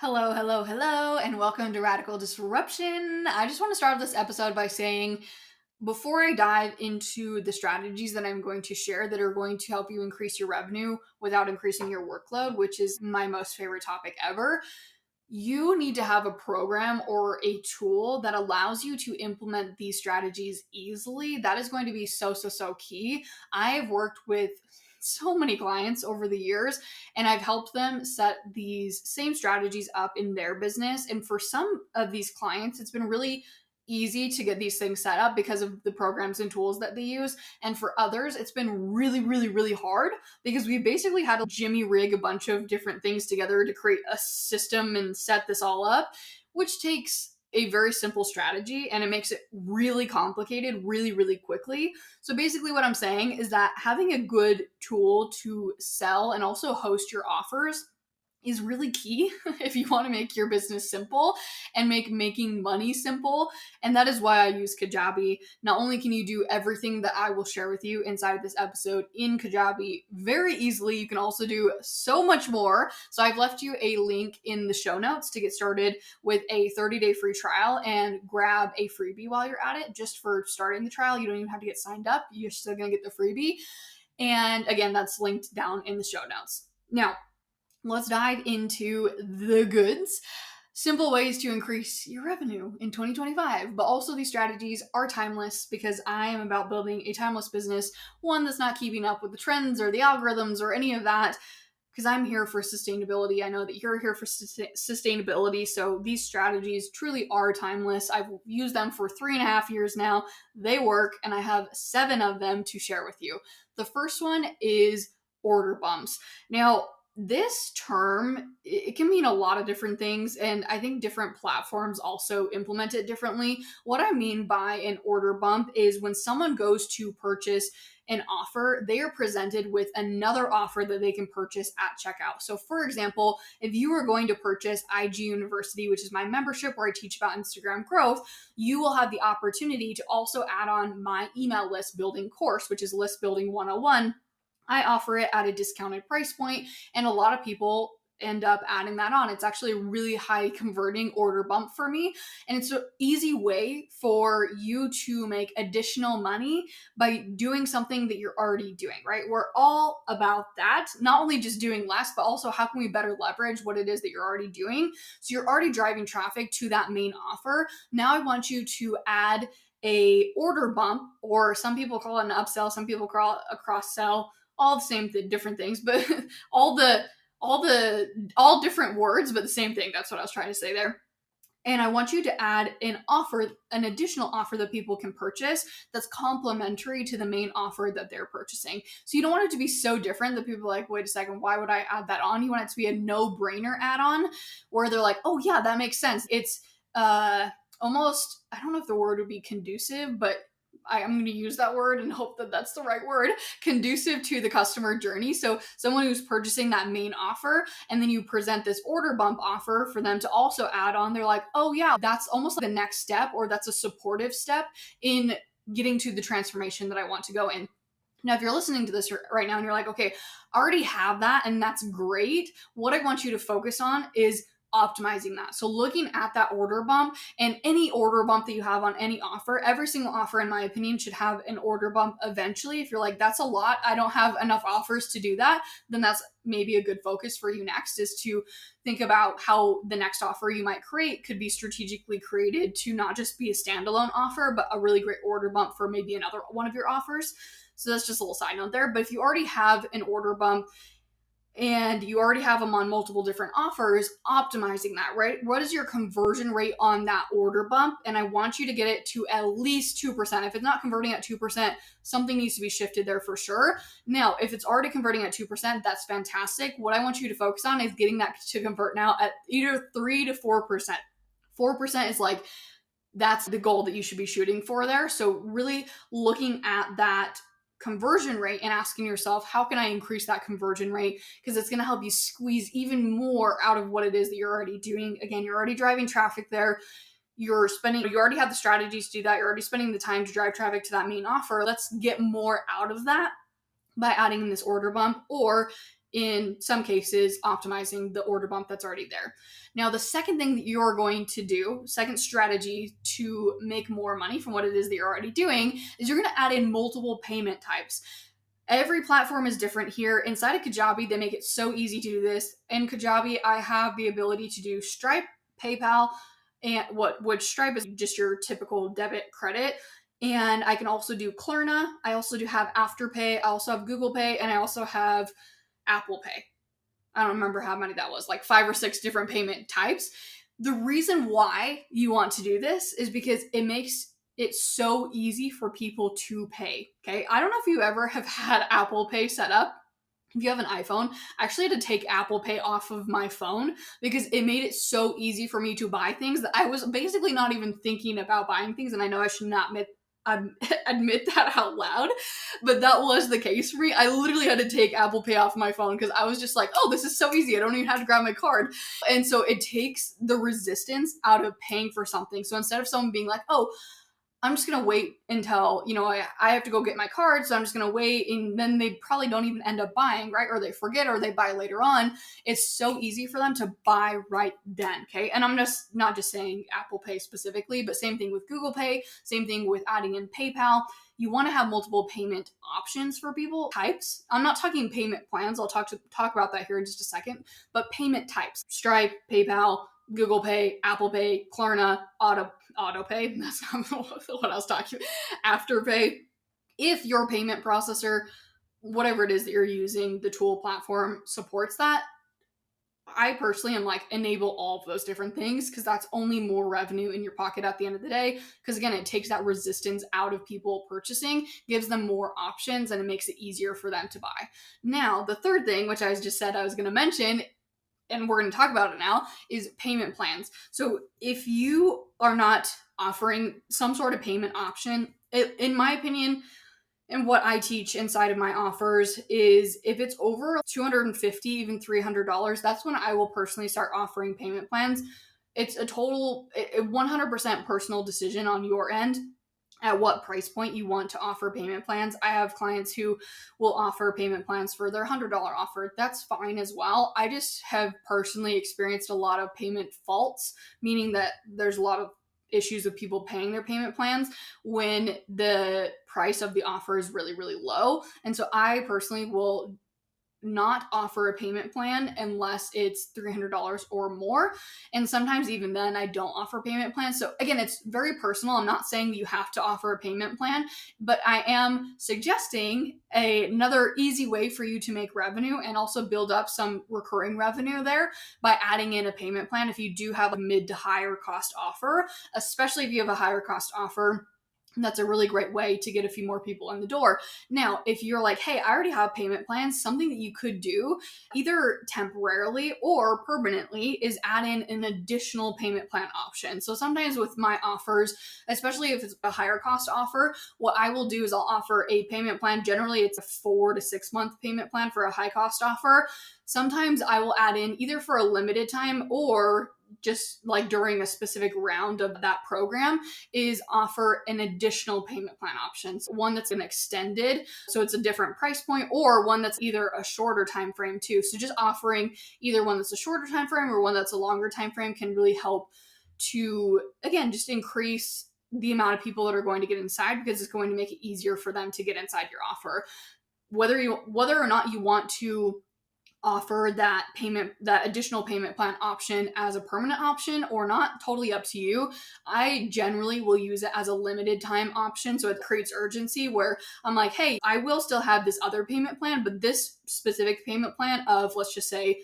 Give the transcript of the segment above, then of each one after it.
Hello, hello, hello, and welcome to Radical Disruption. I just want to start this episode by saying, before I dive into the strategies that I'm going to share that are going to help you increase your revenue without increasing your workload, which is my most favorite topic ever, you need to have a program or a tool that allows you to implement these strategies easily. That is going to be so key. I've worked with so many clients over the years and I've helped them set these same strategies up in their business. And for some of these clients, it's been really easy to get these things set up because of the programs and tools that they use. And for others, it's been really hard because we basically had to jimmy rig a bunch of different things together to create a system and set this all up, which takes a very simple strategy and it makes it really complicated really quickly. So basically what I'm saying is that having a good tool to sell and also host your offers is really key if you want to make your business simple and make making money simple. And that is why I use Kajabi. Not only can you do everything that I will share with you inside of this episode in Kajabi very easily, you can also do so much more. So I've left you a link in the show notes to get started with a 30-day free trial and grab a freebie while you're at it. Just for starting the trial, you don't even have to get signed up. You're still going to get the freebie. And again, that's linked down in the show notes. Now, let's dive into the goods. Simple ways to increase your revenue in 2025. But also, these strategies are timeless because I am about building a timeless business, one that's not keeping up with the trends or the algorithms or any of that, because I'm here for sustainability. I know that you're here for sustainability. So these strategies truly are timeless. I've used them for 3.5 years now. They work, and I have 7 of them to share with you. The first one is order bumps. Now, this term, it can mean a lot of different things, and I think different platforms also implement it differently. What I mean by an order bump is when someone goes to purchase an offer, they are presented with another offer that they can purchase at checkout. So for example, if you are going to purchase IG University, which is my membership where I teach about Instagram growth, you will have the opportunity to also add on my email list building course, which is List Building 101. I offer it at a discounted price point, and a lot of people end up adding that on. It's actually a really high converting order bump for me. And it's an easy way for you to make additional money by doing something that you're already doing, right? We're all about that. Not only just doing less, but also how can we better leverage what it is that you're already doing? So you're already driving traffic to that main offer. Now I want you to add a order bump, or some people call it an upsell, some people call it a cross sell, all the same different things, but all different words, but the same thing. That's what I was trying to say there. And I want you to add an additional offer that people can purchase that's complementary to the main offer that they're purchasing. So you don't want it to be so different that people are like, wait a second, why would I add that on? You want it to be a no-brainer add-on where they're like, oh yeah, that makes sense. It's almost, I don't know if the word would be conducive, but I'm going to use that word and hope that that's the right word, conducive to the customer journey. So someone who's purchasing that main offer, and then you present this order bump offer for them to also add on, they're like, oh yeah, that's almost like the next step, or that's a supportive step in getting to the transformation that I want to go in. Now, if you're listening to this right now and you're like, okay, I already have that and that's great, what I want you to focus on is optimizing that. So looking at that order bump and any order bump that you have on any offer, every single offer, in my opinion, should have an order bump eventually. If you're like, that's a lot, I don't have enough offers to do that, then that's maybe a good focus for you next, is to think about how the next offer you might create could be strategically created to not just be a standalone offer, but a really great order bump for maybe another one of your offers. So that's just a little side note there. But if you already have an order bump and you already have them on multiple different offers, optimizing that, right? What is your conversion rate on that order bump? And I want you to get it to at least 2%. If it's not converting at 2%, something needs to be shifted there for sure. Now, if it's already converting at 2%, that's fantastic. What I want you to focus on is getting that to convert now at either 3 to 4%. 4% is like, that's the goal that you should be shooting for there. So really looking at that conversion rate and asking yourself, how can I increase that conversion rate? Because it's going to help you squeeze even more out of what it is that you're already doing. Again, you're already driving traffic there. You already have the strategies to do that. You're already spending the time to drive traffic to that main offer. Let's get more out of that by adding in this order bump. Or in some cases, optimizing the order bump that's already there. Now, the second thing that you're going to do, second strategy to make more money from what it is that you're already doing, is you're going to add in multiple payment types. Every platform is different here. Inside of Kajabi, they make it so easy to do this. In Kajabi, I have the ability to do Stripe, PayPal, and which Stripe is just your typical debit credit. And I can also do Klarna. I also do have Afterpay. I also have Google Pay, and I also have Apple Pay. I don't remember how many that was, like 5 or 6 different payment types. The reason why you want to do this is because it makes it so easy for people to pay. Okay. I don't know if you ever have had Apple Pay set up. If you have an iPhone, I actually had to take Apple Pay off of my phone because it made it so easy for me to buy things that I was basically not even thinking about buying things. And I know I should not admit that out loud, but that was the case for me. I literally had to take Apple Pay off my phone because I was just like, oh, this is so easy. I don't even have to grab my card. And so it takes the resistance out of paying for something. So instead of someone being like, oh, I'm just going to wait until, I have to go get my card. So I'm just going to wait. And then they probably don't even end up buying, right? Or they forget, or they buy later on. It's so easy for them to buy right then. Okay. And I'm just not just saying Apple Pay specifically, but same thing with Google Pay, same thing with adding in PayPal. You want to have multiple payment options for people types. I'm not talking payment plans. I'll talk about that here in just a second, but payment types, Stripe, PayPal, Google Pay, Apple Pay, Klarna, AutoPay. That's not what I was talking about. Afterpay. If your payment processor, whatever it is that you're using, the tool platform supports that, I personally am like, enable all of those different things because that's only more revenue in your pocket at the end of the day. Because again, it takes that resistance out of people purchasing, gives them more options, and it makes it easier for them to buy. Now, the third thing, which I just said I was going to mention, and we're going to talk about it now, is payment plans. So if you are not offering some sort of payment option, in my opinion, and what I teach inside of my offers is if it's over $250, even $300, that's when I will personally start offering payment plans. It's a total 100% personal decision on your end at what price point you want to offer payment plans. I have clients who will offer payment plans for their $100 offer. That's fine as well. I just have personally experienced a lot of payment faults, meaning that there's a lot of issues with people paying their payment plans when the price of the offer is really, really low. And so I personally will not offer a payment plan unless it's $300 or more. And sometimes even then I don't offer payment plans. So again, it's very personal. I'm not saying that you have to offer a payment plan, but I am suggesting another easy way for you to make revenue and also build up some recurring revenue there by adding in a payment plan. If you do have a mid to higher cost offer, especially if you have a higher cost offer, that's a really great way to get a few more people in the door. Now, if you're like, hey, I already have payment plans, something that you could do either temporarily or permanently is add in an additional payment plan option. So sometimes with my offers, especially if it's a higher cost offer, what I will do is I'll offer a payment plan. Generally, it's a 4 to 6 month payment plan for a high cost offer. Sometimes I will add in either for a limited time or just like during a specific round of that program is offer an additional payment plan option. So one that's an extended, so it's a different price point, or one that's either a shorter time frame too. So just offering either one that's a shorter time frame or one that's a longer time frame can really help to, again, just increase the amount of people that are going to get inside because it's going to make it easier for them to get inside your offer. Whether or not you want to offer that additional payment plan option as a permanent option or not, totally up to you. I generally will use it as a limited time option. So it creates urgency where I'm like, hey, I will still have this other payment plan, but this specific payment plan of, let's just say,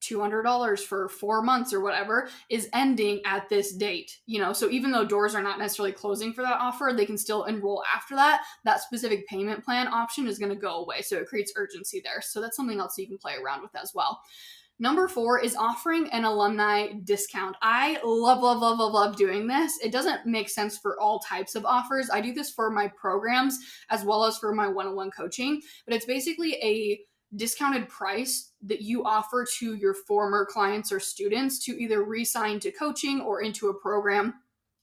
$200 for 4 months or whatever is ending at this date, so even though doors are not necessarily closing for that offer, they can still enroll after that. That specific payment plan option is going to go away. So it creates urgency there. So that's something else you can play around with as well. Number 4 is offering an alumni discount. I love doing this. It doesn't make sense for all types of offers. I do this for my programs as well as for my one-on-one coaching, but it's basically a discounted price that you offer to your former clients or students to either re-sign to coaching or into a program.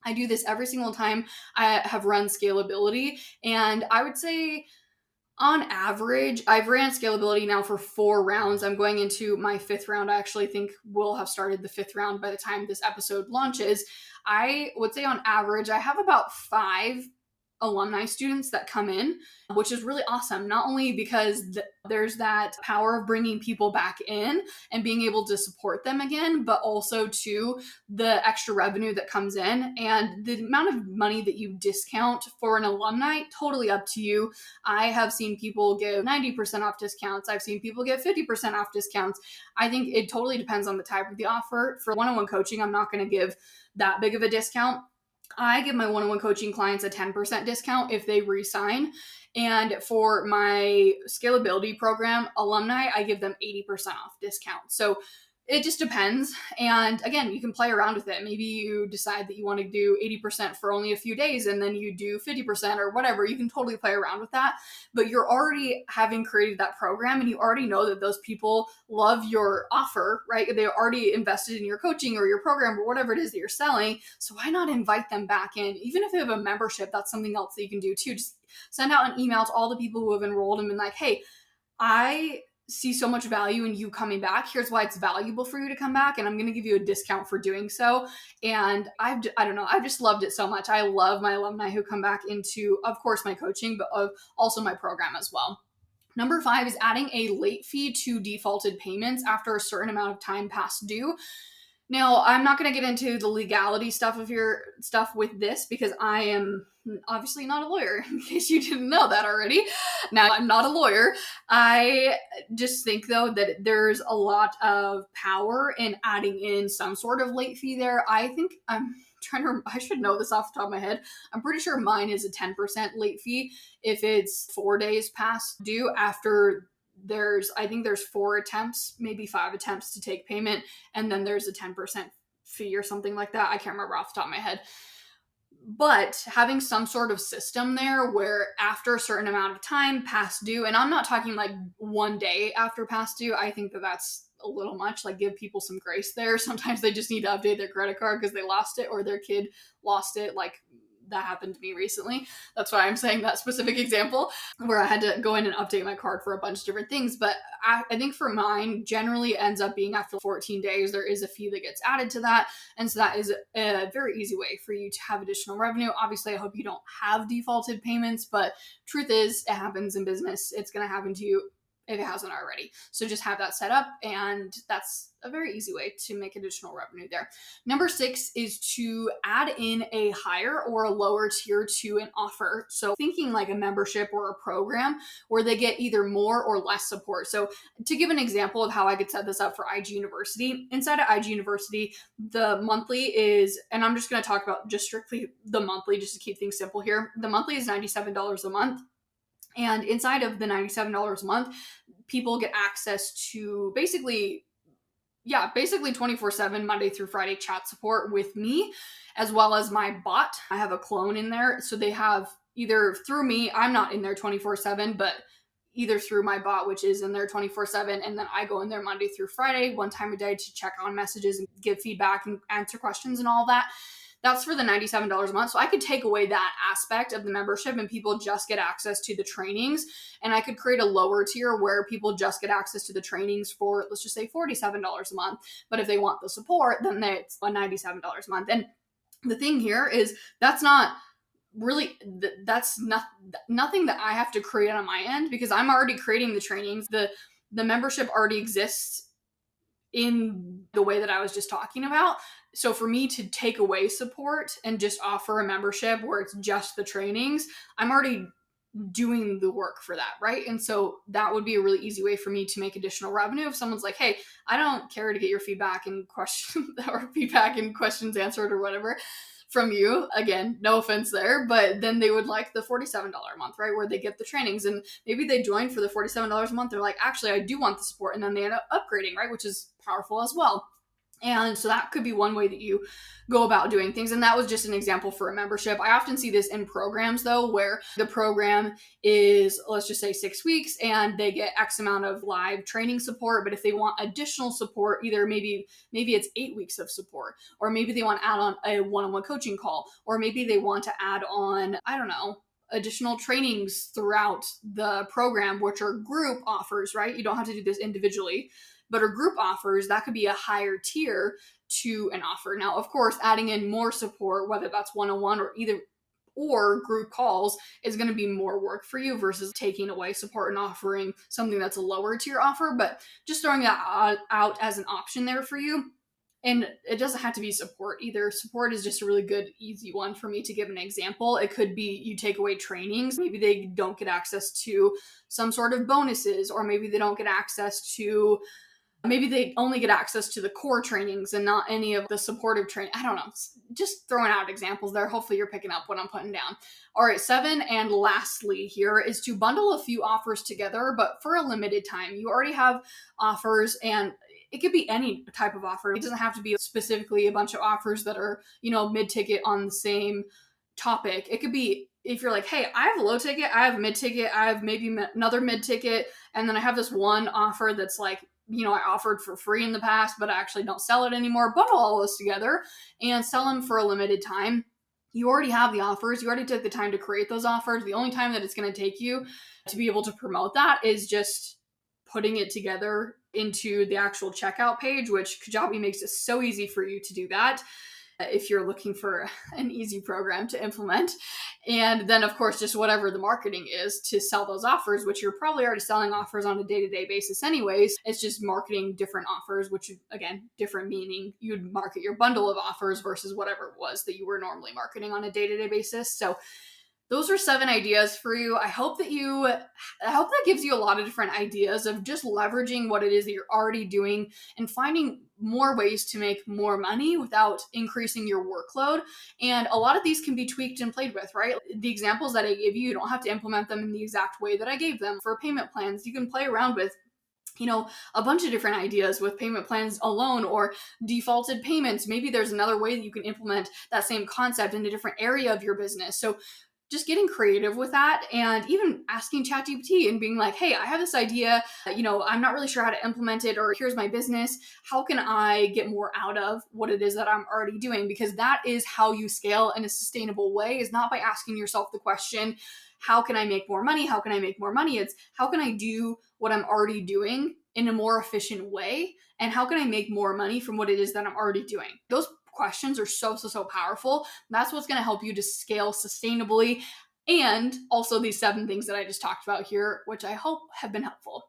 I do this every single time I have run scalability, and I would say On average, I've ran scalability now for 4 rounds. I'm going into my 5th round. I actually think we'll have started the 5th round by the time this episode launches. I would say on average, I have about 5 alumni students that come in, which is really awesome. Not only because there's that power of bringing people back in and being able to support them again, but also to the extra revenue that comes in and the amount of money that you discount for an alumni, totally up to you. I have seen people give 90% off discounts. I've seen people get 50% off discounts. I think it totally depends on the type of the offer. For one-on-one coaching, I'm not going to give that big of a discount. I give my one-on-one coaching clients a 10% discount if they re-sign. And for my scalability program, alumni, I give them 80% off discount. So it just depends. And again, you can play around with it. Maybe you decide that you want to do 80% for only a few days and then you do 50% or whatever. You can totally play around with that. But you're already having created that program and you already know that those people love your offer, right? They already invested in your coaching or your program or whatever it is that you're selling. So why not invite them back in? Even if they have a membership, that's something else that you can do too. Just send out an email to all the people who have enrolled and been like, hey, I see so much value in you coming back. Here's why it's valuable for you to come back. And I'm going to give you a discount for doing so. And I don't know, I've just loved it so much. I love my alumni who come back into, of course, my coaching, but also my program as well. Number 5 is adding a late fee to defaulted payments after a certain amount of time past due. Now, I'm not going to get into the legality stuff of your stuff with this because I am obviously not a lawyer, in case you didn't know that already. Now, I'm not a lawyer. I just think, though, that there's a lot of power in adding in some sort of late fee there. I think I should know this off the top of my head. I'm pretty sure mine is a 10% late fee if it's 4 days past due after I think there's 4 attempts, maybe 5 attempts to take payment, and then there's a 10% fee or something like that. I can't remember off the top of my head. But having some sort of system there where after a certain amount of time past due, and I'm not talking like 1 day after past due, I think that that's a little much. Like, give people some grace there. Sometimes they just need to update their credit card because they lost it or their kid lost it. Like, that happened to me recently. That's why I'm saying that specific example where I had to go in and update my card for a bunch of different things. But I think for mine, generally ends up being after 14 days, there is a fee that gets added to that. And so that is a very easy way for you to have additional revenue. Obviously, I hope you don't have defaulted payments, but truth is, it happens in business. It's going to happen to you if it hasn't already. So just have that set up, and that's a very easy way to make additional revenue there. Number 6 is to add in a higher or a lower tier to an offer. So thinking like a membership or a program where they get either more or less support. So to give an example of how I could set this up for IG University, inside of IG University, the monthly is, and I'm just going to talk about just strictly the monthly just to keep things simple here. The monthly is $97 a month. And inside of the $97 a month, people get access to basically 24/7 Monday through Friday chat support with me, as well as my bot. I have a clone in there. So they have either through me, I'm not in there 24/7, but either through my bot, which is in there 24/7. And then I go in there Monday through Friday, one time a day to check on messages and give feedback and answer questions and all that. That's for the $97 a month. So I could take away that aspect of the membership and people just get access to the trainings. And I could create a lower tier where people just get access to the trainings for, let's just say, $47 a month. But if they want the support, then it's $97 a month. And the thing here is that's not really, that's nothing that I have to create on my end because I'm already creating the trainings. The membership already exists in the way that I was just talking about. So for me to take away support and just offer a membership where it's just the trainings, I'm already doing the work for that, right? And so that would be a really easy way for me to make additional revenue. If someone's like, hey, I don't care to get your feedback and questions answered or whatever from you, again, no offense there, but then they would like the $47 a month, right? Where they get the trainings and maybe they join for the $47 a month. They're like, actually, I do want the support. And then they end up upgrading, right? Which is powerful as well. And so that could be one way that you go about doing things. And that was just an example for a membership. I often see this in programs though, where the program is, let's just say 6 weeks and they get X amount of live training support. But if they want additional support, either maybe it's 8 weeks of support, or maybe they want to add on a one-on-one coaching call, or maybe they want to add on, I don't know, additional trainings throughout the program, which are group offers, right? You don't have to do this individually, but are group offers, that could be a higher tier to an offer. Now, of course, adding in more support, whether that's one-on-one or group calls, is going to be more work for you versus taking away support and offering something that's a lower tier offer. But just throwing that out as an option there for you. And it doesn't have to be support either. Support is just a really good, easy one for me to give an example. It could be you take away trainings. Maybe they don't get access to some sort of bonuses, or maybe they don't get access to, maybe they only get access to the core trainings and not any of the supportive training. I don't know. Just throwing out examples there. Hopefully you're picking up what I'm putting down. All right, 7, and lastly here is to bundle a few offers together, but for a limited time. You already have offers, and it could be any type of offer. It doesn't have to be specifically a bunch of offers that are, mid-ticket on the same topic. It could be, if you're like, hey, I have a low ticket, I have a mid-ticket, I have maybe another mid-ticket, and then I have this one offer that's like, I offered for free in the past, but I actually don't sell it anymore. Bundle all those together and sell them for a limited time. You already have the offers. You already took the time to create those offers. The only time that it's going to take you to be able to promote that is just putting it together into the actual checkout page, which Kajabi makes it so easy for you to do that if you're looking for an easy program to implement. And then, of course, just whatever the marketing is to sell those offers, which you're probably already selling offers on a day-to-day basis anyways. It's just marketing different offers, which, again, different meaning you'd market your bundle of offers versus whatever it was that you were normally marketing on a day-to-day basis. So those are 7 ideas for you. I hope that gives you a lot of different ideas of just leveraging what it is that you're already doing and finding more ways to make more money without increasing your workload. And a lot of these can be tweaked and played with, right? The examples that I gave you, you don't have to implement them in the exact way that I gave them. For payment plans, you can play around with a bunch of different ideas with payment plans alone, or defaulted payments. Maybe there's another way that you can implement that same concept in a different area of your business. So just getting creative with that, and even asking ChatGPT and being like, hey, I have this idea, I'm not really sure how to implement it, or here's my business. How can I get more out of what it is that I'm already doing? Because that is how you scale in a sustainable way, is not by asking yourself the question, how can I make more money? How can I make more money? It's how can I do what I'm already doing in a more efficient way? And how can I make more money from what it is that I'm already doing? Those questions are so powerful. That's what's going to help you to scale sustainably. And also these 7 things that I just talked about here, which I hope have been helpful.